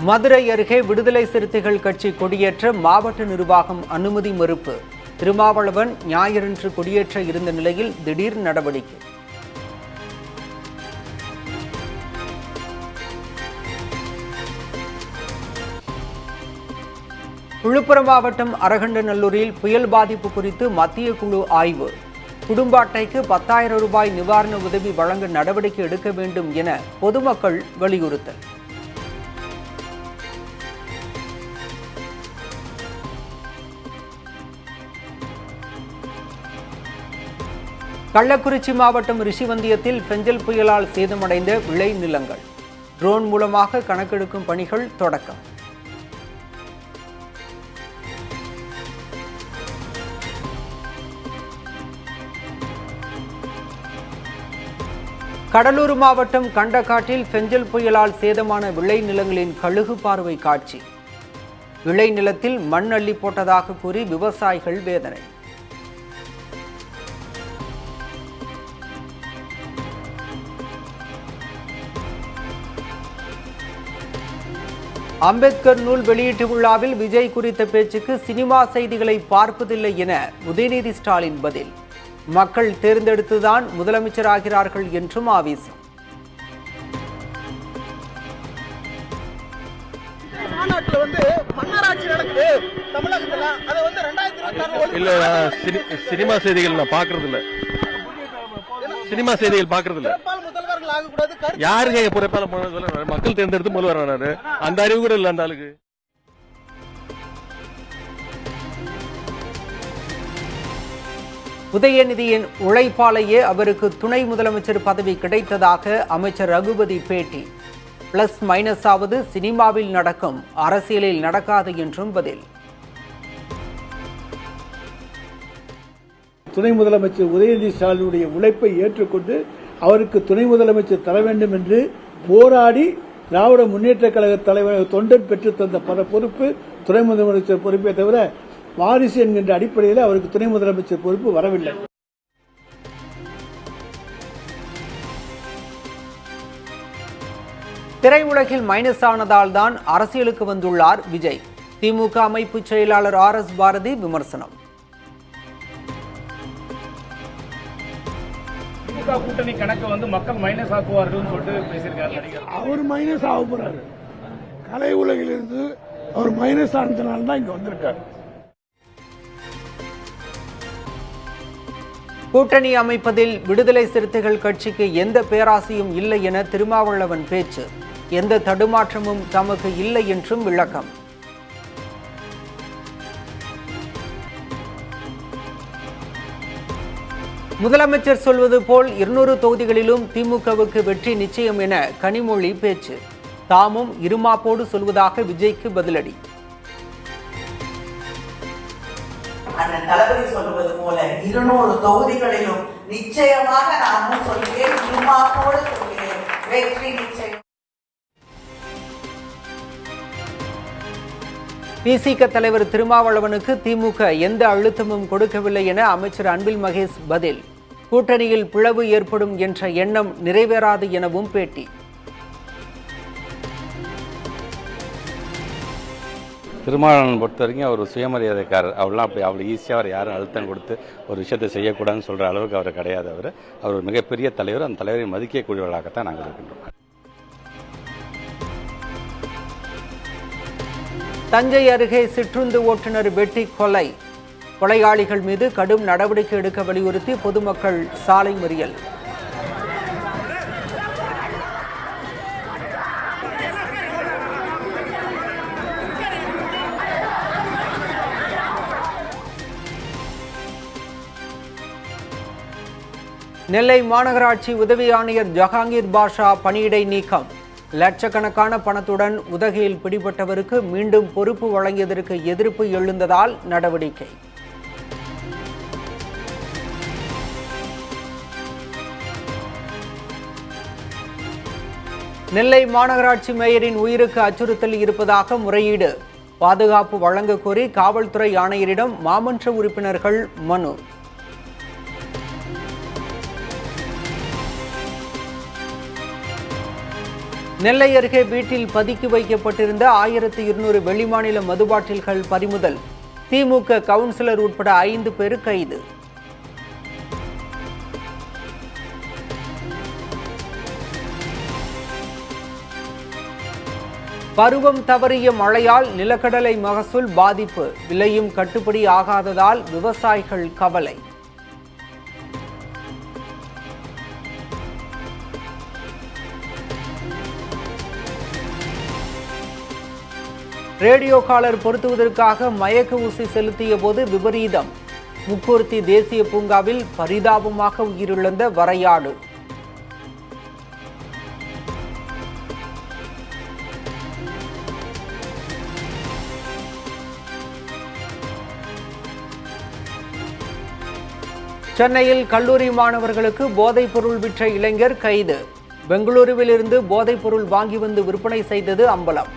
மதுரை அருகே விடுதலை சிறுத்தைகள் கட்சி கொடியேற்ற மாவட்ட நிர்வாகம் அனுமதி மறுப்பு. திருமாவளவன் ஞாயிறன்று கொடியேற்ற இருந்த நிலையில் திடீர் நடவடிக்கை. விழுப்புரம் மாவட்டம் அரகண்டநல்லூரில் புயல் பாதிப்பு குறித்து மத்திய குழு ஆய்வு. குடும்ப அட்டைக்கு 10,000 ரூபாய் நிவாரண உதவி வழங்க நடவடிக்கை எடுக்க வேண்டும் என பொதுமக்கள் வலியுறுத்தல். கள்ளக்குறிச்சி மாவட்டம் ரிஷிவந்தியத்தில் பெஞ்சல் புயலால் சேதமடைந்த விளை நிலங்கள். ட்ரோன் மூலமாக கணக்கெடுக்கும் பணிகள் தொடக்கம். கடலூர் மாவட்டம் கண்டக்காட்டில் பெஞ்சல் புயலால் சேதமான விளை நிலங்களின் கழுகு பார்வை காட்சி. விளை நிலத்தில் மண் அள்ளி போட்டதாக கூறி விவசாயிகள் வேதனை. அம்பேத்கர் நூல் வெளியீட்டு விழாவில் விஜய் குறித்த பேச்சுக்கு சினிமா செய்திகளை பார்ப்பதில்லை என உதயநிதி ஸ்டாலின் பதில். மக்கள் தேர்ந்தெடுத்துதான் முதலமைச்சராகிறார்கள் என்றும் ஆவேசம். சினிமா செய்திகள் நான் பாக்குறது இல்ல. சினிமா செய்திகள் பாக்குறது இல்ல. யாருங்க மக்கள் தேர்ந்தெடுத்து முதல்வர் வராரு, அந்த அறிவு கூட இல்ல அந்த ஆளுக்கு. உதயநிதியின் உழைப்பாலேயே அவருக்கு துணை முதலமைச்சர் பதவி கிடைத்ததாக அமைச்சர் ரகுபதி பேட்டி. பிளஸ் மைனஸ் ஆவது சினிமாவில் நடக்கும், அரசியலில் நடக்காது என்றும் பதில். துணை முதலமைச்சர் உதயநிதி ஸ்டாலினுடைய உழைப்பை ஏற்றுக்கொண்டு அவருக்கு துணை முதலமைச்சர் தர வேண்டும் என்று போராடி திராவிட முன்னேற்ற கழக தலைவர் தொண்டன் பெற்று தந்த பல பொறுப்பு துணை முதலமைச்சர் பொறுப்பே தவிர வாரிசு என்கின்ற அடிப்படையில் அவருக்கு துணை முதலமைச்சர் பொறுப்பு வரவில்லை. திரையுலகில் மைனஸ் ஆனதால் தான் அரசியலுக்கு வந்துள்ளார் விஜய். திமுக அமைப்பு செயலாளர் RS பாரதி விமர்சனம். திமுக கூட்டணி கணக்கு மக்கள் மைனஸ் ஆக்குவார்கள் சொல்லிட்டு பேசியிருக்காரு நடிகர். அவர் மைனஸ் ஆக போறாரு. கலை உலகில் இருந்து அவர் மைனஸ் ஆனதுனால தான் இங்க வந்திருக்காரு. கூட்டணி அமைப்பதில் விடுதலை சிறுத்தைகள் கட்சிக்கு எந்த பேராசையும் இல்லை என திருமாவளவன் பேச்சு. எந்த தடுமாற்றமும் தமக்கு இல்லை என்றும் விளக்கம். முதலமைச்சர் சொல்வது போல் 200 தொகுதிகளிலும் திமுகவுக்கு வெற்றி நிச்சயம் என கனிமொழி பேச்சு. தாமும் இருமாப்போடு சொல்வதாக விஜய்க்கு பதிலடி. அண்ணன் தளபதி சொல்வது போல 200 தொகுதிகளிலும் நிச்சயமாக நானும் சொல்கிறேன், இருமாப்போடு சொல்கிறேன், வெற்றி நிச்சயம். பிசிக தலைவர் திருமாவளவனுக்கு திமுக எந்த அழுத்தமும் கொடுக்கவில்லை என அமைச்சர் அன்பில் மகேஷ் பதில். கூட்டணியில் பிளவு ஏற்படும் என்ற எண்ணம் நிறைவேறாது எனவும் பேட்டி. திருமாவளவன் பொறுத்த வரைக்கும் அவர் சுயமரியாதைக்காரர். அவெல்லாம் அவ்வளோ ஈஸியாக அவர் யாரும் அழுத்தம் கொடுத்து ஒரு விஷயத்தை செய்யக்கூடாதுன்னு சொல்கிற அளவுக்கு அவர் கிடையாது. அவர் ஒரு மிகப்பெரிய தலைவர். அந்த தலைவரை மதிக்கக்கூடியவர்களாகத்தான் நாங்கள் இருக்கின்றோம். தஞ்சை அருகே சிற்றுந்து ஓட்டுநர் வெட்டி கொலை. கொலையாளிகள் மீது கடும் நடவடிக்கை எடுக்க வலியுறுத்தி பொதுமக்கள் சாலை மறியல். நெல்லை மாநகராட்சி உதவி ஆணையர் ஜஹாங்கீர் பாஷா பணியிடை நீக்கம். லட்சக்கணக்கான பணத்துடன் உதகையில் பிடிபட்டவருக்கு மீண்டும் பொறுப்பு வழங்கியதற்கு எதிர்ப்பு எழுந்ததால் நடவடிக்கை. நெல்லை மாநகராட்சி மேயரின் உயிருக்கு அச்சுறுத்தல் இருப்பதாக முறையீடு. பாதுகாப்பு வழங்க கோரி காவல்துறை ஆணையரிடம் மாமன்ற உறுப்பினர்கள் மனு. நெல்லை அருகே வீட்டில் பதுக்கி வைக்கப்பட்டிருந்த 1200 வெளிமாநில மதுபாட்டில்கள் பறிமுதல். திமுக கவுன்சிலர் உட்பட 5 பேர் கைது. பருவம் தவறிய மழையால் நிலக்கடலை மகசூல் பாதிப்பு. விலையும் கட்டுப்படி ஆகாததால் விவசாயிகள் கவலை. ரேடியோ காலர் பொருத்துவதற்காக மயக்க ஊசி செலுத்திய போது விபரீதம். முக்கூர்த்தி தேசிய பூங்காவில் பரிதாபமாக உயிரிழந்த வரையாடு. சென்னையில் கல்லூரி மாணவர்களுக்கு போதைப் பொருள் விற்ற இளைஞர் கைது. பெங்களூருவில் இருந்து போதைப் பொருள் வாங்கி வந்து விற்பனை செய்தது அம்பலம்.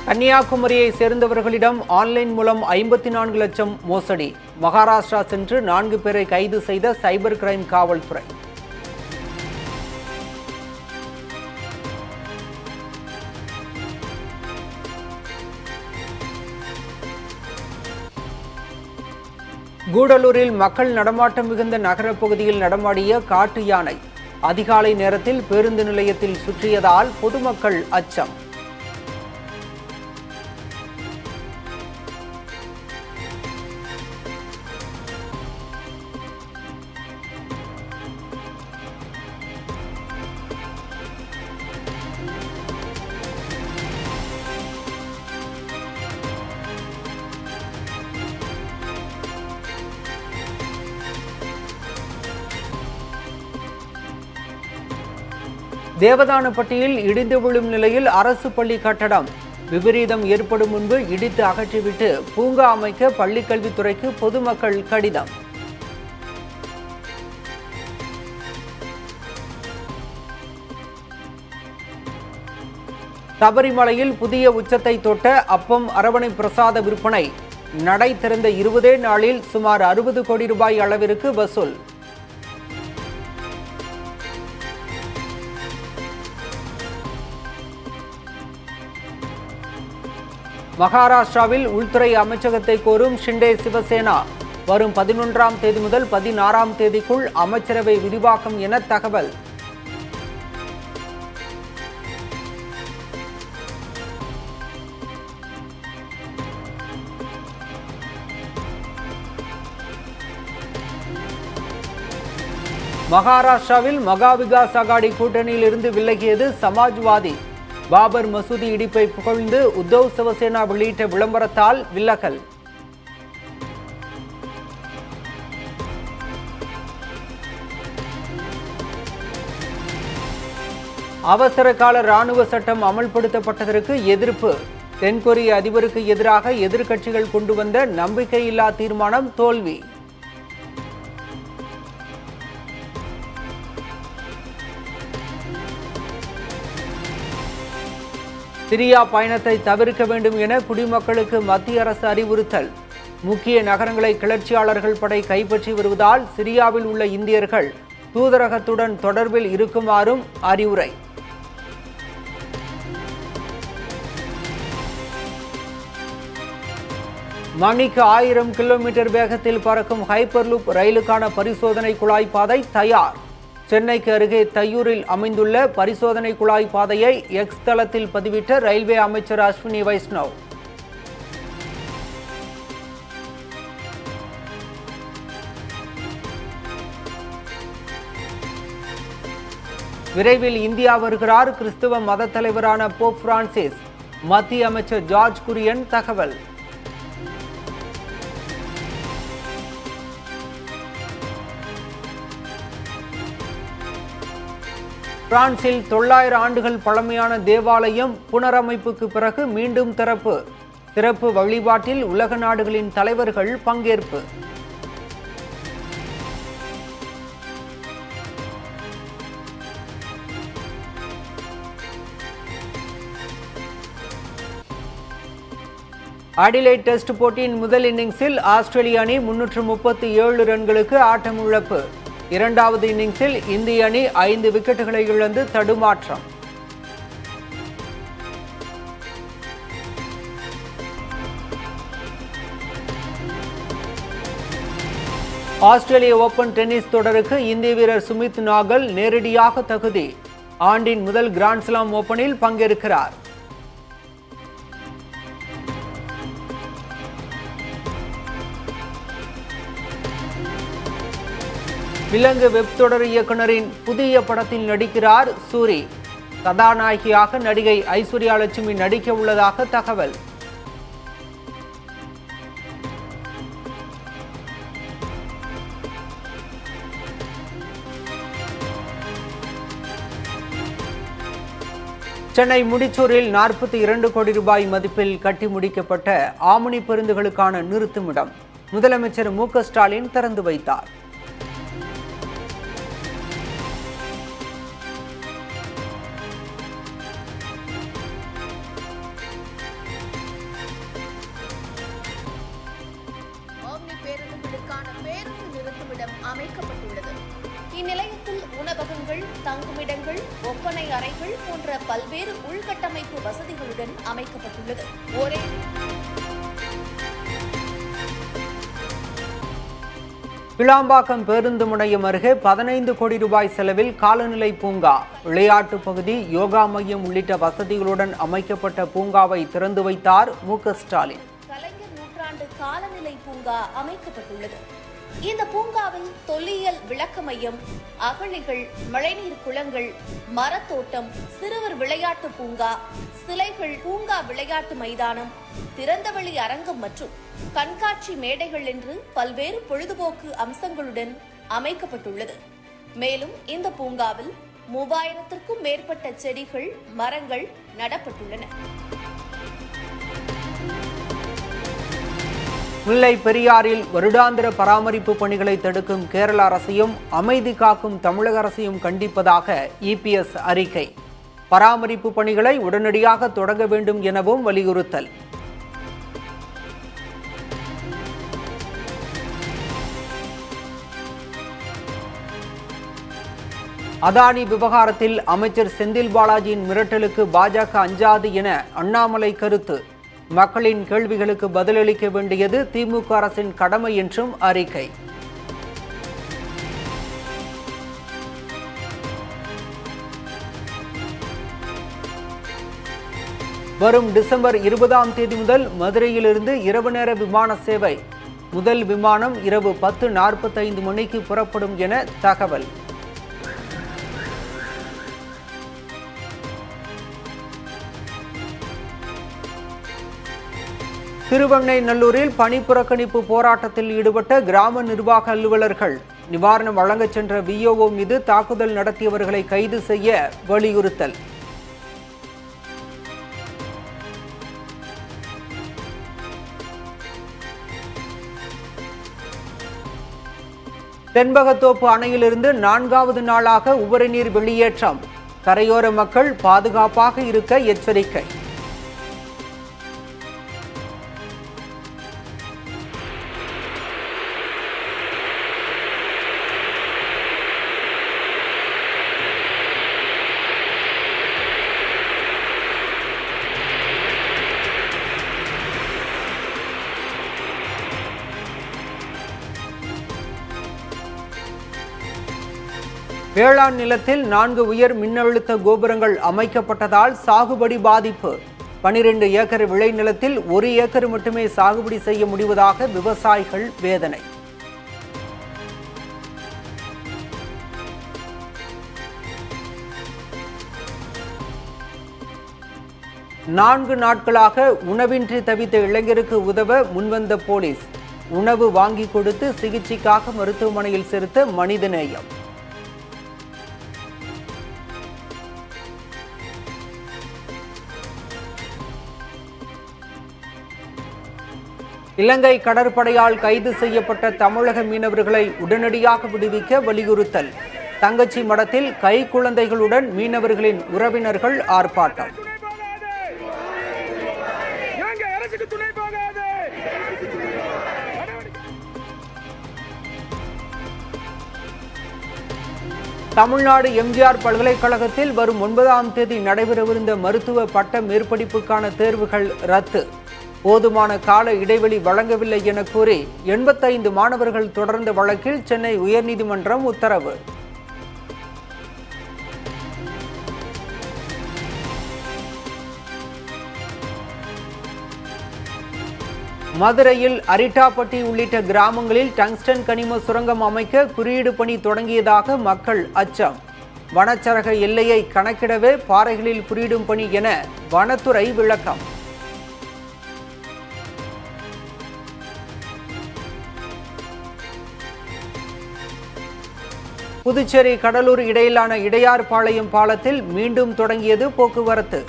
கன்னியாகுமரியை சேர்ந்தவர்களிடம் ஆன்லைன் மூலம் 54 லட்சம் மோசடி. மகாராஷ்டிரா சென்று 4 பேரை கைது செய்த சைபர் கிரைம் காவல்துறை. கூடலூரில் மக்கள் நடமாட்டம் மிகுந்த நகரப் பகுதியில் நடமாடிய காட்டு யானை. அதிகாலை நேரத்தில் பேருந்து நிலையத்தில் சுற்றியதால் பொதுமக்கள் அச்சம். தேவதானப்பட்டியில் இடிந்து விழும் நிலையில் அரசு பள்ளி கட்டடம். விபரீதம் ஏற்படும் முன்பு இடித்து அகற்றிவிட்டு பூங்கா அமைக்க பள்ளிக்கல்வித்துறைக்கு பொதுமக்கள் கடிதம். சபரிமலையில் புதிய உச்சத்தை தொட்ட அப்பம் அரவணை பிரசாத விற்பனை. நடை திறந்த 20 நாளில் சுமார் 60 கோடி ரூபாய் அளவிற்கு வசூல். மகாராஷ்டிராவில் உள்துறை அமைச்சகத்தை கோரும் ஷிண்டே சிவசேனா. வரும் 11ஆம் தேதி முதல் 16ஆம் தேதிக்குள் அமைச்சரவை விரிவாக்கம் என தகவல். மகாராஷ்டிராவில் மகா விகாஸ் அகாடி கூட்டணியில் இருந்து விலகியது சமாஜ்வாதி. பாபர் மசூதி இடிப்பை புகழ்ந்து உத்தவ் சிவசேனா வெளியிட்ட விளம்பரத்தால் விலகல். அவசர கால ராணுவ சட்டம் அமல்படுத்தப்பட்டதற்கு எதிர்ப்பு. தென்கொரிய அதிபருக்கு எதிராக எதிர்க்கட்சிகள் கொண்டு வந்த நம்பிக்கையில்லா தீர்மானம் தோல்வி. சிரியா பயணத்தை தவிர்க்க வேண்டும் என குடிமக்களுக்கு மத்திய அரசு அறிவுறுத்தல். முக்கிய நகரங்களை கிளர்ச்சியாளர்கள் படை கைப்பற்றி வருவதால் சிரியாவில் உள்ள இந்தியர்கள் தூதரகத்துடன் தொடர்பில் இருக்குமாறும் அறிவுரை. மணிக்கு 1000 கிலோமீட்டர் வேகத்தில் பறக்கும் ஹைப்பர்லூப் ரயிலுக்கான பரிசோதனை குழாய் பாதை தயார். சென்னைக்கு அருகே தையூரில் அமைந்துள்ள பரிசோதனை குழாய் பாதையை எக்ஸ் தளத்தில் பதிவிட்ட ரயில்வே அமைச்சர் அஸ்வினி வைஷ்ணவ். விரைவில் இந்தியா வருகிறார் கிறிஸ்துவ மத தலைவரான போப் பிரான்சிஸ். மத்திய அமைச்சர் ஜார்ஜ் குரியன் தகவல். பிரான்சில் 900 ஆண்டுகள் பழமையான தேவாலயம் புனரமைப்புக்கு பிறகு மீண்டும் திறப்பு. சிறப்பு வழிபாட்டில் உலக நாடுகளின் தலைவர்கள் பங்கேற்பு. அடிலைட் டெஸ்ட் போட்டியின் முதல் இன்னிங்ஸில் ஆஸ்திரேலிய அணி 337 ரன்களுக்கு ஆட்டமிழப்பு. இரண்டாவது இன்னிங்ஸில் இந்திய அணி 5 விக்கெட்டுகளை இழந்து தடுமாற்றம். ஆஸ்திரேலிய ஓபன் டென்னிஸ் தொடருக்கு இந்திய வீரர் சுமித் நாகல் நேரடியாக தகுதி. ஆண்டின் முதல் கிராண்ட்ஸ்லாம் ஓபனில் பங்கேற்கிறார். விலங்கு வெப் தொடர் இயக்குனரின் புதிய படத்தில் நடிக்கிறார் சூரி. கதாநாயகியாக நடிகை ஐஸ்வர்யா லட்சுமி நடிக்க உள்ளதாக தகவல். சென்னை முடிச்சூரில் 42 கோடி ரூபாய் மதிப்பில் கட்டி முடிக்கப்பட்ட ஆம்னி பேருந்துகளுக்கான நிறுத்துமிடம் முதலமைச்சர் மு.க. ஸ்டாலின் திறந்து வைத்தார். பேருந்து நிறுத்துமிடம் அமைக்கப்பட்டுள்ளது. இந்நிலையத்தில் உணவகங்கள், தங்குமிடங்கள், ஒப்பனை அறைகள் போன்ற பல்வேறு உள்கட்டமைப்பு வசதிகளுடன் அமைக்கப்பட்டுள்ளது. கிளாம்பாக்கம் பேருந்து முனையம் அருகே 15 கோடி ரூபாய் செலவில் காலநிலை பூங்கா, விளையாட்டு பகுதி, யோகா மையம் உள்ளிட்ட வசதிகளுடன் அமைக்கப்பட்ட பூங்காவை திறந்து வைத்தார் மு.க. ஸ்டாலின். கலைஞர் நூற்றாண்டு காலநிலை பூங்கா அமைக்கப்பட்டுள்ளது. இந்த பூங்காவில் தொல்லியல் விளக்க மையம், அகழிகள், மழைநீர் குளங்கள், மரத்தோட்டம், சிறுவர் விளையாட்டு பூங்கா, சிலைகள், பூங்கா விளையாட்டு மைதானம், திறந்தவெளி அரங்கம் மற்றும் கண்காட்சி மேடைகள் என்று பல்வேறு பொழுதுபோக்கு அம்சங்களுடன் அமைக்கப்பட்டுள்ளது. மேலும் இந்த பூங்காவில் 3000க்கும் மேற்பட்ட செடிகள், மரங்கள் நடப்பட்டுள்ளன. முல்லை பெரியாறில் வருடாந்திர பராமரிப்பு பணிகளை தடுக்கும் கேரள அரசையும் அமைதி காக்கும் தமிழக அரசையும் கண்டிப்பதாக இபிஎஸ் அறிக்கை. பராமரிப்பு பணிகளை உடனடியாக தொடங்க வேண்டும் எனவும் வலியுறுத்தல். அதானி விவகாரத்தில் அமைச்சர் செந்தில் பாலாஜியின் மிரட்டலுக்கு பாஜக அஞ்சாது என அண்ணாமலை கருத்து. மக்களின் கேள்விகளுக்கு பதிலளிக்க வேண்டியது திமுக அரசின் கடமை என்றும் அறிக்கை. வரும் டிசம்பர் 20ஆம் தேதி முதல் மதுரையிலிருந்து இரவு நேர விமான சேவை. முதல் விமானம் இரவு 10:45 மணிக்கு புறப்படும் என தகவல். திருவெண்ணெய்நல்லூரில் பணி புறக்கணிப்பு போராட்டத்தில் ஈடுபட்ட கிராம நிர்வாக அலுவலர்கள். நிவாரணம் வழங்கச் சென்ற விஓஓ மீது தாக்குதல் நடத்தியவர்களை கைது செய்ய வலியுறுத்தல். தென்பகத்தோப்பு அணையிலிருந்து 4வது நாளாக உபரி நீர் வெளியேற்றம். கரையோர மக்கள் பாதுகாப்பாக இருக்க எச்சரிக்கை. வேளாண் நிலத்தில் 4 உயர் மின்னழுத்த கோபுரங்கள் அமைக்கப்பட்டதால் சாகுபடி பாதிப்பு. 12 ஏக்கர் விளைநிலத்தில் 1 ஏக்கர் மட்டுமே சாகுபடி செய்ய முடிவதாக விவசாயிகள் வேதனை. நான்கு நாட்களாக உணவின்றி தவித்த இளைஞருக்கு உதவ முன்வந்த போலீஸ். உணவு வாங்கி கொடுத்து சிகிச்சைக்காக மருத்துவமனையில் சேர்த்த மனிதநேயம். இலங்கை கடற்படையால் கைது செய்யப்பட்ட தமிழக மீனவர்களை உடனடியாக விடுவிக்க வலியுறுத்தல். தங்கச்சி மடத்தில் கைக்குழந்தைகளுடன் மீனவர்களின் உறவினர்கள் ஆர்ப்பாட்டம். அரசுக்கு துணை போகாது. தமிழ்நாடு எம்ஜிஆர் பல்கலைக்கழகத்தில் வரும் 9ஆம் தேதி நடைபெறவிருந்த மருத்துவ பட்ட மேற்படிப்புக்கான தேர்வுகள் ரத்து. போதுமான கால இடைவெளி வழங்கவில்லை என கூறி 85 மாணவர்கள் தொடர்ந்த வழக்கில் சென்னை உயர்நீதிமன்றம் உத்தரவு. மதுரையில் அரிட்டாப்பட்டி உள்ளிட்ட கிராமங்களில் டங்ஸ்டன் கனிம சுரங்கம் அமைக்க குறியீடு பணி தொடங்கியதாக மக்கள் அச்சம். வனச்சரக எல்லையை கணக்கிடவே பாறைகளில் குறியிடும் பணி என வனத்துறை விளக்கம். புதுச்சேரி கடலூர் இடையிலான இடையார்பாளையம் பாலத்தில் மீண்டும் தொடங்கியது போக்குவரத்து.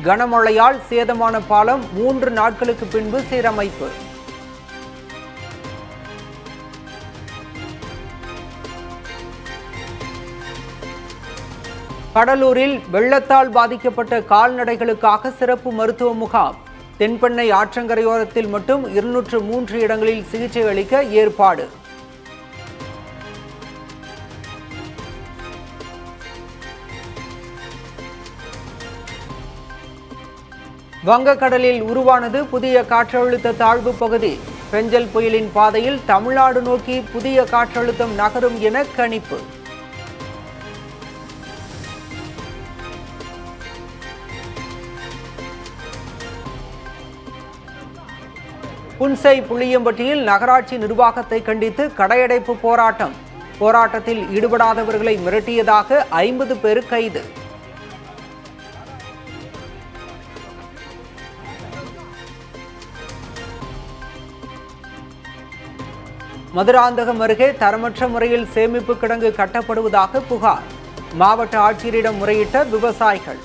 கனமழையால் சேதமான பாலம் 3 நாட்களுக்கு பின்பு சீரமைப்பு. கடலூரில் வெள்ளத்தால் பாதிக்கப்பட்ட கால்நடைகளுக்காக சிறப்பு மருத்துவ முகாம். தென்பெண்ணை ஆற்றங்கரையோரத்தில் மட்டும் 203 இடங்களில் சிகிச்சை அளிக்க ஏற்பாடு. வங்கக்கடலில் உருவானது புதிய காற்றழுத்த தாழ்வு பகுதி. பெஞ்சல் புயலின் பாதையில் தமிழ்நாடு நோக்கி புதிய காற்றழுத்தம் நகரும் என கணிப்பு. புன்சை புளியம்பட்டியில் நகராட்சி நிர்வாகத்தை கண்டித்து கடையடைப்பு போராட்டம். போராட்டத்தில் ஈடுபடாதவர்களை மிரட்டியதாக 50 பேர் கைது. மதுராந்தகம் அருகே தரமற்ற முறையில் சேமிப்பு கிடங்கு கட்டப்படுவதாக புகார். மாவட்ட ஆட்சியரிடம் முறையிட்ட விவசாயிகள்.